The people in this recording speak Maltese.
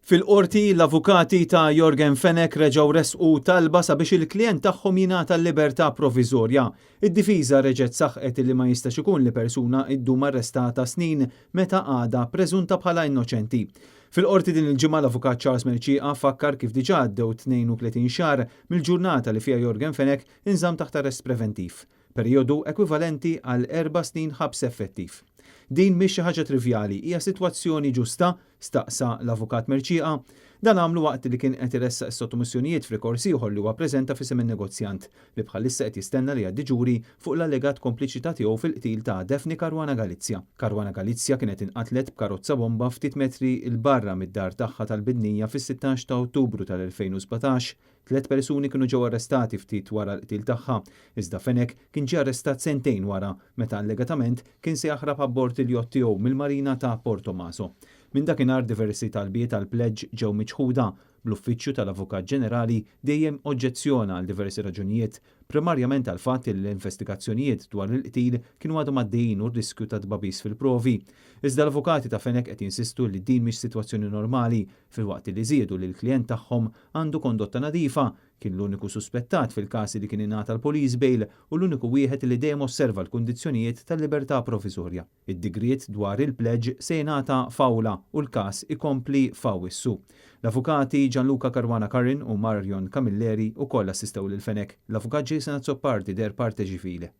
Fil-qorti l-avukati ta' Jorgen Fenek reġgħu resqu talba sabiex il-klient tagħhom jingħata l-libertà proviżorja. Id-difiża reġgħet saħqet li ma jistax ikun li persuna ddum arrestata snin meta għadha preżunta bħala innoċenti. Fil-qorti din il-ġimgħa l-avukat Charles Merċieqa fakkar kif diġà għaddew 32 xahar mill-ġurnata li fiha Jorgen Fenek inżamm taħt arrest preventiv, perjodu ekwivalenti għal 4 snin ħabs effettiv. Din mhix xi ħaġa trivjali, hija sitwazzjoni ġusta, staqsa l-avukat Merċieqa. Dan għamlu waqt li kien qed iressaq is-sottomissjonijiet f'rikors ieħor li huwa preżenta f'isem in-negozjant li bħalissa qed jistenna li jgħaddi ġuri fuq l-allegat kompliċità tiegħu fil-qtil ta' Daphne Caruana Galizia. Caruana Galizia kienet inqatlet b'karozza bomba ftit metri il barra mid-dar tagħha tal-Bidnija fis-16 ta' Ottubru tal-2017. 3 persuni kienu ġew arrestati ftit wara l-qtil tagħha, iżda Fenek kien ġie arrestat sentejn wara meta allegatament kien se jaħrab abbord il-jott tiegħu mill-marina ta' Porto Maso. Minn dakinhar diversi talbiet tal-pleġġ ġew miċħuda bl-Uffiċċju tal-Avukat Ġenerali dejjem oġġezzjona għal diversi raġunijiet, primarjament għal fatt li l-investigazzjonijiet dwar il-qtil kienu għadhom għaddejjin u r-riskju ta' tbabiż fil-provi. Iżda l-avukati ta' Fenek qed jinsistu li din mhix sitwazzjoni normali filwaqt li żiedu li l-klijent tagħhom għandu kondotta nadifa, kien l-uniku suspettat fil-każ li kien ingħata l-police bail u l-uniku wieħed li dejjem osserva l-kundizzjonijiet tal-libertà proviżorja. Id-digriet dwar il-pleġġ se jingħata fawla u l-każ ikompli fawissu. L-avukati Gianluca Caruana Carin u Marion Camilleri wkoll assistew lil Fenek. L-avukat Jason Azzopardi der parte ċivili.